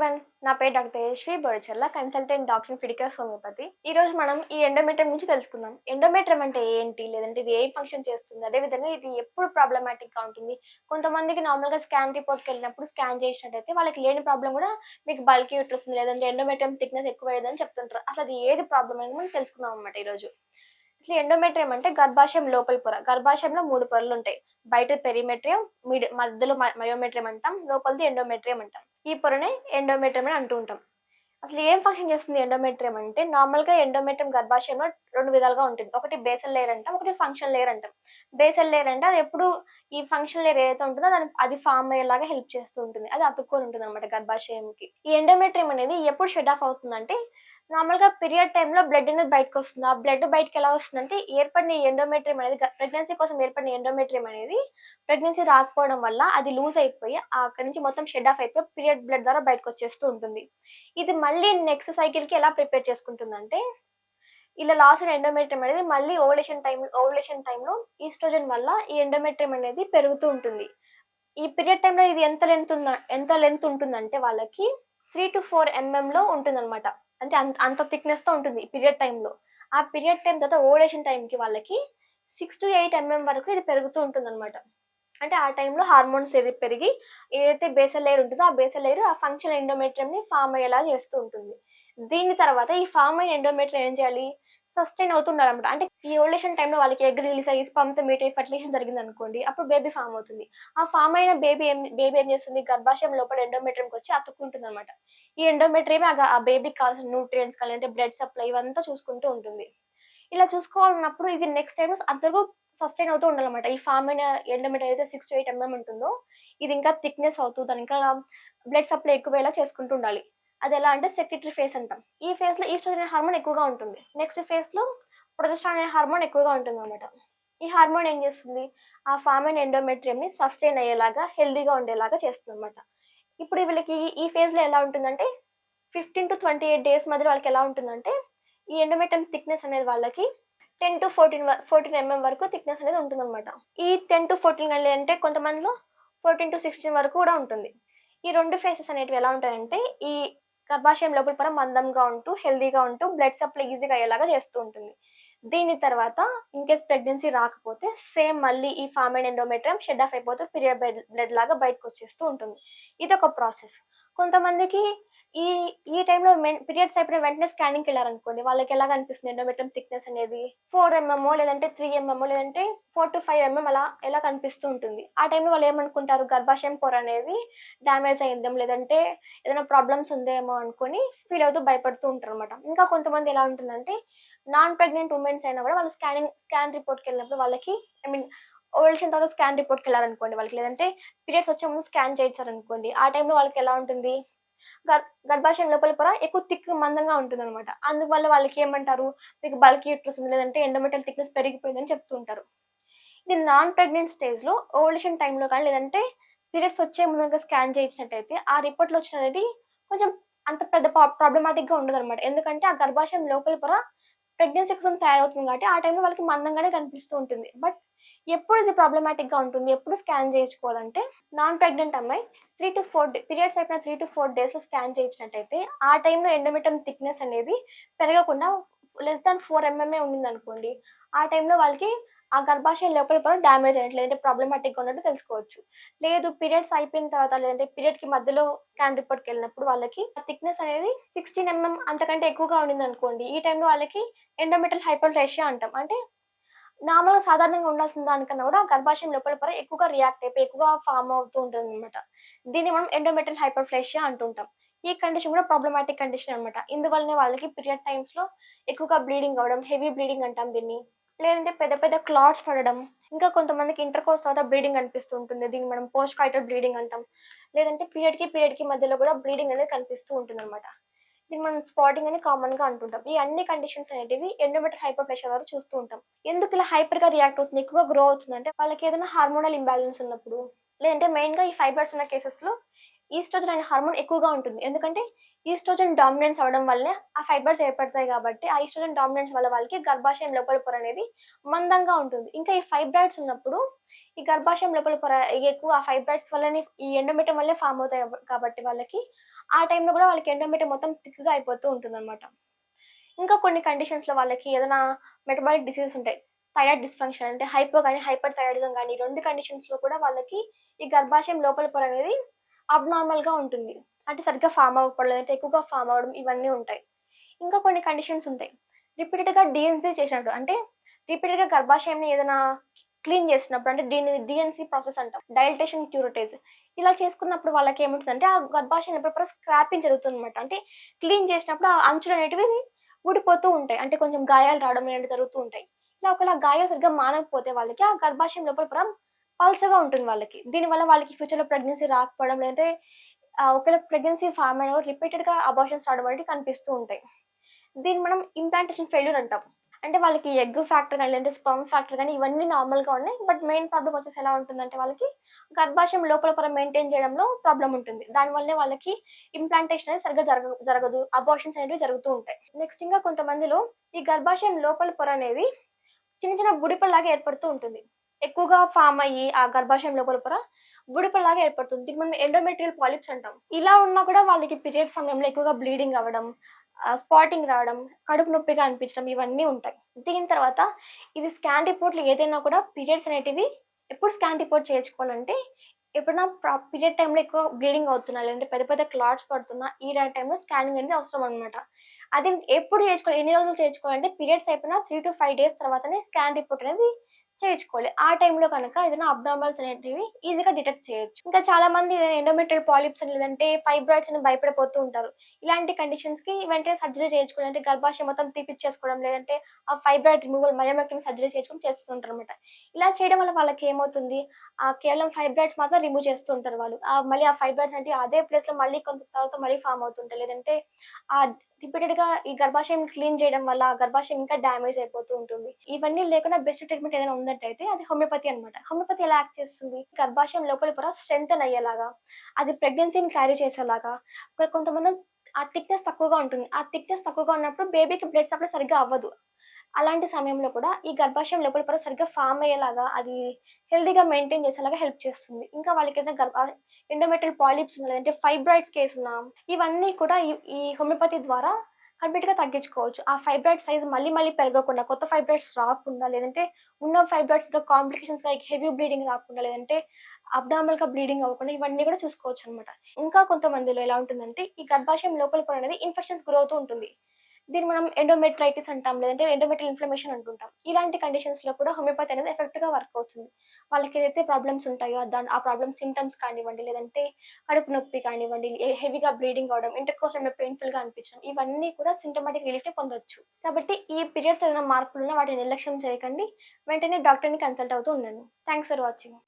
Everyone. నా పేరు doctor Yashwi Borachalla, consultant doctor in Fidicus homeopathy. ఈ రోజు మనం ఈ ఎండోమెట్రియం గురించి తెలుసుకుందాం. ఎండోమెట్రియం అంటే ఏంటి? లేదంటే ఇది ఏ ఫంక్షన్ చేస్తుంది? అదేవిధంగా ఇది ఎప్పుడు ప్రాబ్లమాటిక్‌గా ఉంటుంది? కొంతమందికి నార్మల్‌గా స్కాన్ రిపోర్ట్‌కెళ్ళినప్పుడు స్కాన్ చేసినట్టయితే వాళ్ళకి లేని ప్రాబ్లమ్ గూడా మీకు బల్కీ యూట్రస్ ఉంది, లేదంటే ఎండోమెట్రియం థిక్‌నెస్ ఎక్కువయ్యేదని చెప్తుంటారు. అసలు అది ఏది ప్రాబ్లమ్ అని మనం తెలుసుకుందాం అన్నమాట ఈరోజు. అసలు ఎండోమెట్రియం అంటే గర్భాశయం లోపలి పొర. గర్భాశయంలో 3 పొరలుంటాయి. బయట పెరిమెట్రియం, మధ్యలో మయోమెట్రియం అంటాం. లోపలిది ఎండోమెట్రియం అంటాం. ఈ పొరనే ఎండోమెట్రియం అని అంటూ ఉంటాం. అసలు ఏం ఫంక్షన్ చేస్తుంది ఎండోమెట్రియం అంటే, నార్మల్‌గా ఎండోమెట్రియం గర్భాశయంలో 2 విధాలుగా ఉంటుంది. ఒకటి బేసల్ లేయర్ అంటాం. ఒకటి ఫంక్షన్ లేయర్ అంటాం. బేసల్ లేయర్ అంటే అది ఎప్పుడు ఈ ఫంక్షన్ లేయర్ ఏదైతే ఉంటుందో అది ఫార్మ్ అయ్యేలాగా హెల్ప్ చేస్తూ ఉంటుంది. అది అతుక్కొని ఉంటుందన్నమాట గర్భాశయంకి. ఈ ఎండోమెట్రియం అనేది ఎప్పుడు షట్ ఆఫ్ అవుతుందంటే, నార్మల్‌గా పీరియడ్ టైమ్‌లో బ్లడ్ అనేది బయటకొస్తుంది. ఆ బ్లడ్ బయటకెలా వస్తుందంటే, ఏర్పడిన ఈ ఎండోమెట్రియం అనేది ప్రెగ్నెన్సీ కోసం ఏర్పడిన ఎండోమెట్రియం అనేది ప్రెగ్నెన్సీ రాకపోవడం వల్ల అది లూజ్ అయిపోయి, అక్కడి నుంచి మొత్తం షెడ్ ఆఫ్ అయిపోయి పీరియడ్ బ్లడ్ ద్వారా బయటకొచ్చేస్తూ ఉంటుంది. ఇది మళ్ళీ నెక్స్ట్ సైకిల్‌కి ఎలా ప్రిపేర్ చేసుకుంటుందంటే, ఇలా లాస్ అయిన ఎండోమెట్రియం అనేది మళ్ళీ ఓవులేషన్ టైమ్‌లో ఈస్ట్రోజన్ వల్ల ఈ ఎండోమెట్రియం అనేది పెరుగుతూ ఉంటుంది. ఈ పీరియడ్ టైమ్‌లో ఇది ఎంత లెంత్ ఉంటుందంటే వాళ్ళకి 3-4 ఎంఎంలో ఉంటుందన్నమాట. అంటే అంత థిక్‌నెస్‌తో ఉంటుంది పీరియడ్ టైమ్‌లో. ఆ పీరియడ్ టైమ్ తర్వాత ఓవులేషన్ టైమ్‌కి వాళ్ళకి 6-8 ఎంఎం వరకు ఇది పెరుగుతూ ఉంటుందన్నమాట. అంటే ఆ టైంలో హార్మోన్స్ పెరిగి ఏదైతే బేసల్ లేయర్ ఉంటుందో ఆ బేసల్ లేయర్ ఆ ఫంక్షనల్ ఎండోమెట్రియంని ఫార్మ్ అయ్యేలా చేస్తూ ఉంటుంది. దీని తర్వాత ఈ ఫార్మ్ అయిన ఎండోమెట్రియం ఏం చేయాలి? సస్టైన్ అవుతుండాలన్నమాట. అంటే ఈ ఓవులేషన్ టైంలో వాళ్ళకి ఎగ్ రిలీజ్ అయ్యి స్పర్మ్‌తో మీట్ అయ్యి ఫెర్టిలైజేషన్ జరిగిందనుకోండి. అప్పుడు బేబీ ఫార్మ్ అవుతుంది. ఆ ఫార్మ్ అయిన బేబీ ఏం చేస్తుంది? గర్భాశయం లోపల ఎండోమెట్రియంకొచ్చి అతుక్కుంటుందన్నమాట. ఈ ఎండోమెట్రియమే ఆ బేబీకి కావాల్సిన న్యూట్రియంట్స్ కానీ, లేదంటే బ్లడ్ సప్లై ఇవంతా చూసుకుంటూ ఉంటుంది. ఇలా చూసుకోవాలన్నప్పుడు ఇది నెక్స్ట్ టైమ్ అంతవరకు సస్టైన్ అవుతూ ఉండాలన్నమాట. ఈ ఫార్మ్ అయిన ఎండోమెట్రియం ఏదైతే 6-8 ఎంఎం ఉంటుందో, ఇది ఇంకా థిక్‌నెస్ అవుతూ దాని ఇంకా బ్లడ్ సప్లై ఎక్కువయ్యేలా చేసుకుంటూ ఉండాలి. అదెలా అంటే సెక్రెటరీ ఫేజ్ అంటాం. ఈ ఫేజ్‌లో ఈస్ట్రోజన్ అనే హార్మోన్ ఎక్కువగా ఉంటుంది. నెక్స్ట్ ఫేజ్‌లో ప్రొజెస్టెరాన్ అనే హార్మోన్ ఎక్కువగా ఉంటుందన్నమాట. ఈ హార్మోన్ ఏం చేస్తుంది? ఆ ఫార్మ్ అయిన ఎండోమెట్రియంని సస్టైన్ అయ్యేలాగా, హెల్తీగా ఉండేలాగా చేస్తుందన్నమాట. ఇప్పుడు వీళ్ళకి ఈ ఫేజ్‌లో ఎలా ఉంటుందంటే 15-28 డేస్ మధ్యలో వాళ్ళకెలా ఉంటుందంటే, ఈ ఎండోమెట్రియం థిక్‌నెస్ అనేది వాళ్ళకి 10-14 ఎంఎం వరకు థిక్‌నెస్ అనేది ఉంటుందన్నమాట. ఈ 10-14 అంటే కొంతమందిలో 14-16 వరకు కూడా ఉంటుంది. ఈ 2 ఫేసెస్ అనేటివి ఎలా ఉంటాయంటే, ఈ గర్భాశయం లోపల పొర మందంగా ఉంటూ, హెల్తీగా ఉంటూ, బ్లడ్ సప్లై ఈజీగా అయ్యేలాగా చేస్తూ ఉంటుంది. దీని తర్వాత ఇన్‌కేస్ ప్రెగ్నెన్సీ రాకపోతే సేమ్ మళ్ళీ ఈ ఫార్మ్ అయిన ఎండోమెట్రియం షెడ్ ఆఫ్ అయిపోతూ పీరియడ్ బ్లడ్ లాగా బయటకొచ్చేస్తూ ఉంటుంది. ఇదొక ప్రాసెస్. కొంతమందికి ఈ ఈ టైంలో పీరియడ్స్ అయిపోయిన వెంటనే స్కానింగ్‌కెళ్లారనుకోండి. వాళ్ళకెలాగా అనిపిస్తుంది ఎండోమెట్రియం థిక్‌నెస్ అనేది 4 ఎంఎమ్మో, లేదంటే 3 ఎంఎమ్మో, లేదంటే 4-5 ఎంఎం అలా ఎలా కనిపిస్తూ ఉంటుంది. ఆ టైంలో వాళ్ళేమనుకుంటారు? గర్భాశయం పొర అనేది డ్యామేజ్ అయిందేమో, లేదంటే ఏదైనా ప్రాబ్లమ్స్ ఉందేమో అనుకోని ఫీల్ అవుతూ భయపడుతూ ఉంటారనమాట. ఇంకా కొంతమంది ఎలా ఉంటుందంటే, నాన్ ప్రెగ్నెంట్ వుమెన్స్ అయినా గూడా వాళ్ళు స్కాన్ రిపోర్ట్‌కెళ్ళినప్పుడు వాళ్ళకి ఐ మీన్ ఓవలేషన్ తర్వాత స్కాన్ రిపోర్ట్‌కెళ్లారనుకోండి వాళ్ళకి, లేదంటే పీరియడ్స్ వచ్చే ముందు స్కాన్ చేయించారనుకోండి. ఆ టైంలో వాళ్ళకెలా ఉంటుంది? గర్భాశయం లోపలి పొర ఎక్కువ మందంగా ఉంటుందన్నమాట. అందువల్ల వాళ్ళకేమంటారు? మీకు బల్కీ యూట్రస్ ఉంది, లేదంటే ఎండోమెట్రియల్ థిక్‌నెస్ పెరిగిపోయిందని చెప్తూ ఉంటారు. ఇది నాన్ ప్రెగ్నెంట్ స్టేజ్‌లో ఓవలేషన్ టైమ్‌లో కానీ, లేదంటే పీరియడ్స్ వచ్చే ముందు గనుక స్కాన్ చేయించినట్టయితే, ఆ రిపోర్ట్‌లో వచ్చినది కొంచెం అంత పెద్ద ప్రాబ్లమాటిక్‌గా ఉండదనమాట. ఎందుకంటే ఆ గర్భాశయం లోపలి పొర ప్రెగ్నెన్సీ కోసం తయారవుతుంది కాబట్టి, ఆ టైంలో వాళ్ళకి మందంగానే కనిపిస్తూ ఉంటుంది. బట్ ఎప్పుడు ఇది ప్రాబ్లమాటిక్‌గా ఉంటుంది? ఎప్పుడు స్కాన్ చేయించుకోవాలంటే, నాన్ ప్రెగ్నెంట్ అమ్మాయి 3-4 పీరియడ్స్ అయిపోయిన 3-4 డేస్‌లో స్కాన్ చేయించినట్టయితే, ఆ టైంలో ఎండోమెట్రియం థిక్‌నెస్ అనేది పెరగకుండా లెస్ థాన్ 4 ఎంఎంఏ ఉండిందనుకోండి. ఆ టైంలో వాళ్ళకి ఆ గర్భాశయం లోపల పొర డ్యామేజ్ అయినట్లు, లేదంటే ప్రాబ్లమాటిక్‌గా ఉన్నట్టు తెలుసుకోవచ్చు. లేదు పీరియడ్స్ అయిపోయిన తర్వాత, లేదంటే పీరియడ్‌కి మధ్యలో స్కాన్ రిపోర్ట్‌కెళ్ళినప్పుడు వాళ్ళకి ఆ థిక్‌నెస్ అనేది 16 ఎంఎం అంతకంటే ఎక్కువగా ఉండిందనుకోండి. ఈ టైంలో వాళ్ళకి ఎండోమెట్రియల్ హైపర్‌ప్లేషియా అంటాం. అంటే నార్మల్‌గా సాధారణంగా ఉండాల్సిన దానికన్నా గూడా గర్భాశయం లోపల పొర ఎక్కువగా రియాక్ట్ అయిపోయి, ఎక్కువగా ఫార్మ్ అవుతూ ఉంటుందనమాట. దీన్ని మనం ఎండోమెట్రియల్ హైపర్‌ప్లేషియా అంటుంటాం. ఈ కండిషన్ గూడా ప్రాబ్లమాటిక్ కండిషన్ అనమాట. ఇందువల్లనే వాళ్ళకి పీరియడ్ టైమ్స్‌లో ఎక్కువగా బ్లీడింగ్ అవ్వడం, హెవీ బ్లీడింగ్ అంటాం దీన్ని. లేదంటే పెద్ద పెద్ద క్లాట్స్ పడడం. ఇంకా కొంతమందికి ఇంటర్‌కోర్స్ తర్వాత బ్లీడింగ్ అనిపిస్తూ ఉంటుంది. దీన్ని మనం పోస్ట్ కాయిటల్ బ్లీడింగ్ అంటాం. లేదంటే పీరియడ్‌కి మధ్యలో గూడా బ్లీడింగ్ అనేది కనిపిస్తూ ఉంటుందనమాట. దీన్ని మనం స్పాటింగ్ అని కామన్‌గా అంటుంటాం. ఈ అన్ని కండిషన్స్ అనేటివి ఎండోమెట్రియల్ హైపర్‌ప్లేషియా ద్వారా చూస్తూ ఉంటాం. ఎందుకు ఇలా హైపర్‌గా రియాక్ట్ అవుతుంది, ఎక్కువగా గ్రో అవుతుందంటే వాళ్ళకి ఏదైనా హార్మోనల్ ఇంబాలెన్స్ ఉన్నప్పుడు, లేదంటే మెయిన్‌గా ఈ ఫైబ్రాయిడ్స్ ఉన్న కేసెస్‌లో ఈస్ట్రోజన్ అనే హార్మోన్ ఎక్కువగా ఉంటుంది. ఎందుకంటే ఈస్ట్రోజన్ డామినెన్స్ అవ్వడం వల్లే ఆ ఫైబర్స్ ఏర్పడతాయి కాబట్టి, ఆ ఈస్ట్రోజన్ డామినెన్స్ వల్ల వాళ్ళకి గర్భాశయం లోపల పొర అనేది మందంగా ఉంటుంది. ఇంకా ఈ ఫైబ్రాయిడ్స్ ఉన్నప్పుడు ఈ గర్భాశయం లోపల పొర ఎక్కువ ఆ ఫైబ్రాయిడ్స్ వల్లనే ఈ ఎండోమెట్రియం వల్లే ఫార్మ్ అవుతాయి కాబట్టి వాళ్ళకి ఆ టైంలో కూడా వాళ్ళకి ఎండోమెట్రియం మొత్తం థిక్‌గా అయిపోతూ ఉంటుందన్నమాట. ఇంకా కొన్ని కండిషన్స్‌లో వాళ్ళకి ఏదైనా మెటబాలిక్ డిసీజెస్ ఉంటాయి. థైరాయిడ్ డిస్‌ఫంక్షన్ అంటే హైపో గాని, హైపర్ థైరాయిడిజం గాని, ఈ 2 కండిషన్స్‌లో కూడా వాళ్ళకి ఈ గర్భాశయం లోపల పొర అనేది అబ్‌నార్మల్‌గా ఉంటుంది. అంటే సరిగ్గా ఫార్మ్ అవ్వకపోవడం, లేదంటే ఎక్కువగా ఫార్మ్ అవ్వడం ఇవన్నీ ఉంటాయి. ఇంకా కొన్ని కండిషన్స్ ఉంటాయి. రిపీటెడ్‌గా డీఎన్సీ చేసినప్పుడు అంటే రిపీటెడ్‌గా గర్భాశయంని ఏదైనా క్లీన్ చేసినప్పుడు అంటే దీన్ని డీఎన్సీ ప్రాసెస్ అంటాం. డైలటేషన్ క్యూరటేజ్. ఇలా చేసుకున్నప్పుడు వాళ్ళకేముంటుందంటే ఆ గర్భాశయం ఎప్పుడప్పుడు స్క్రాపింగ్ జరుగుతుందనమాట. అంటే క్లీన్ చేసినప్పుడు ఆ అంచులనేటివి ఊడిపోతూ ఉంటాయి. అంటే కొంచెం గాయాలు రావడం ఇలాంటివి జరుగుతూ ఉంటాయి. ఇలా ఒకవేళ గాయాలు సరిగ్గా మానకపోతే వాళ్ళకి ఆ గర్భాశయం లోపల పొర పల్చగా ఉంటుంది వాళ్ళకి. దీనివల్ల వాళ్ళకి ఫ్యూచర్‌లో ప్రెగ్నెన్సీ రాకపోవడం లేదంటే ఒకవేళ ప్రెగ్నెన్సీ ఫార్మ్ అయిన రిపీటెడ్‌గా అబార్షన్స్ రావడం అనేవి కనిపిస్తూ ఉంటాయి. దీన్ని మనం ఇంప్లాంటేషన్ ఫెయిల్యూర్ అంటాం. అంటే వాళ్ళకి ఎగ్ ఫ్యాక్టర్ గాని, లేదంటే స్పెర్మ్ ఫ్యాక్టర్ గాని ఇవన్నీ నార్మల్‌గా ఉన్నాయి. బట్ మెయిన్ ప్రాబ్లమ్ వచ్చేసి ఎలా ఉంటుందంటే వాళ్ళకి గర్భాశయం లోపల పొర మెయింటైన్ చేయడంలో ప్రాబ్లమ్ ఉంటుంది. దానివల్లే వాళ్ళకి ఇంప్లాంటేషన్ అనేది సరిగ్గా జరగదు. అబార్షన్స్ అనేవి జరుగుతూ ఉంటాయి. నెక్స్ట్ ఇంకా కొంతమందిలో ఈ గర్భాశయం లోపల పొర అనేది చిన్న చిన్న బుడిపెల్లాగా ఏర్పడుతూ ఉంటుంది. ఎక్కువగా ఫార్మ్ అయ్యి ఆ గర్భాశయం లోపల పొర బుడిపెల్లాగా ఏర్పడుతుంది. దీన్ని మనం ఎండోమెట్రియల్ పాలిప్స్ అంటాం. ఇలా ఉన్నా కూడా వాళ్ళకి పీరియడ్ సమయంలో ఎక్కువగా బ్లీడింగ్ అవ్వడం, స్పాటింగ్ రావడం, కడుపు నొప్పిగా అనిపించడం ఇవన్నీ ఉంటాయి. దీని తర్వాత ఇది స్కాన్ రిపోర్ట్‌లు ఏదైనా కూడా పీరియడ్స్ అనేటివి ఎప్పుడు స్కాన్ రిపోర్ట్ చేయించుకోవాలంటే ఎప్పుడైనా పీరియడ్ టైమ్‌లో ఎక్కువ బ్లీడింగ్ అవుతున్నా, లేదంటే పెద్ద పెద్ద క్లాట్స్ పడుతున్నా ఈ టైమ్‌లో స్కానింగ్ అనేది అవసరం అన్నమాట. అది ఎప్పుడు చేయించుకోవాలి, ఎన్ని రోజులు చేయించుకోవాలంటే పీరియడ్స్ అయిపోయిన 3-5 డేస్ తర్వాతనే స్కాన్ రిపోర్ట్ అనేది చేయించుకోవాలి. ఆ టైంలో కనుక ఏదైనా అబ్నార్మల్స్ అనేటివి ఈజీగా డిటెక్ట్ చేయొచ్చు. ఇంకా చాలా మంది ఎండోమెట్రియల్ పాలిప్స్ అని లేదంటే ఫైబ్రాయిడ్స్ అని భయపడిపోతూ ఉంటారు. ఇలాంటి కండిషన్స్‌కి వెంటనే సర్జరీ చేయించుకోవడం అంటే గర్భాశయం మొత్తం తీపిచ్చేసుకోవడం, లేదంటే ఆ ఫైబ్రాయిడ్ రిమూవల్ మయోమెక్టమీ సర్జరీ చేసుకొని చేస్తుంటారనమాట. ఇలా చేయడం వల్ల వాళ్ళకి ఏమవుతుంది, కేవలం ఫైబ్రాయిడ్స్ మాత్రం రిమూవ్ చేస్తూ ఉంటారు వాళ్ళు. మళ్ళీ ఆ ఫైబ్రాయిడ్స్ అనేటివి అదే ప్లేస్‌లో మళ్ళీ కొంత తర్వాత మళ్ళీ ఫార్మ్ అవుతుంటాయి. లేదంటే రిపీటెడ్‌గా ఈ గర్భాశయం క్లీన్ చేయడం వల్ల ఆ గర్భాశయం ఇంకా డ్యామేజ్ అయిపోతూ ఉంటుంది. ఇవన్నీ లేకుండా బెస్ట్ ట్రీట్మెంట్ ఏదైనా ఉన్నట్టయితే అది హోమియోపతి అన్నమాట. హోమియోపతి ఎలా యాక్ట్ చేస్తుంది? గర్భాశయం లోపలి పొర స్ట్రెంథెన్ అయ్యేలాగా, అది ప్రెగ్నెన్సీని క్యారీ చేసేలాగా, కొంతమంది ఆ థిక్‌నెస్ తక్కువగా ఉంటుంది. ఆ థిక్‌నెస్ తక్కువగా ఉన్నప్పుడు బేబీకి బ్లడ్ సప్లై సరిగ్గా అవ్వదు. అలాంటి సమయంలో కూడా ఈ గర్భాశయం లోపలి పొర సరిగ్గా ఫార్మ్ అయ్యేలాగా, అది హెల్తీగా మెయింటైన్ చేసేలాగా హెల్ప్ చేస్తుంది. ఇంకా వాళ్ళకేదైనా ఎండోమెట్రియల్ పాలిప్స్ ఉన్నా, లేదంటే ఫైబ్రాయిడ్స్ కేస్ ఉన్నా, ఇవన్నీ కూడా ఈ ఈ హోమియోపతి ద్వారా కంప్లీట్‌గా తగ్గించుకోవచ్చు. ఆ ఫైబ్రాయిడ్ సైజ్ మళ్ళీ మళ్ళీ పెరగకుండా, కొత్త ఫైబ్రాయిడ్స్ రాకుండా, లేదంటే ఉన్న ఫైబ్రాయిడ్స్‌గా కాంప్లికేషన్స్ లైక్ హెవీ బ్లీడింగ్ రాకుండా, లేదంటే అబ్నార్మల్‌గా బ్లీడింగ్ అవ్వకుండా ఇవన్నీ కూడా చూసుకోవచ్చనమాట. ఇంకా కొంతమందిలో ఎలా ఉంటుందంటే, ఈ గర్భాశయం లోపలి పొర అనేది ఇన్ఫెక్షన్స్ గురవుతూ ఉంటుంది. దీన్ని మనం ఎండోమెట్రైటిస్ అంటాం. లేదంటే ఎండోమెట్రియల్ ఇన్‌ఫ్లమేషన్ అంటుంటాం. ఇలాంటి కండిషన్స్‌లో కూడా హోమియోపతి అనేది ఎఫెక్ట్‌గా వర్క్ అవుతుంది. వాళ్ళకి ఏదైతే ప్రాబ్లమ్స్ ఉంటాయో ఆ ప్రాబ్లమ్ సింప్టమ్స్ కానివ్వండి, లేదంటే కడుపు నొప్పి కానివ్వండి, హెవీగా బ్లీడింగ్ అవ్వడం, ఇంటర్‌కోస్టల్ నొప్పి పెయిన్‌ఫుల్‌గా అనిపించడం, ఇవన్నీ కూడా సింప్టమాటిక్ రిలీఫ్‌ని పొందొచ్చు. కాబట్టి ఈ పీరియడ్స్ ఏదైనా మార్పులున్నా వాటిని నిర్లక్ష్యం చేయకండి. వెంటనే డాక్టర్‌ని కన్సల్ట్ అవుతూ ఉండండి. Thanks for watching.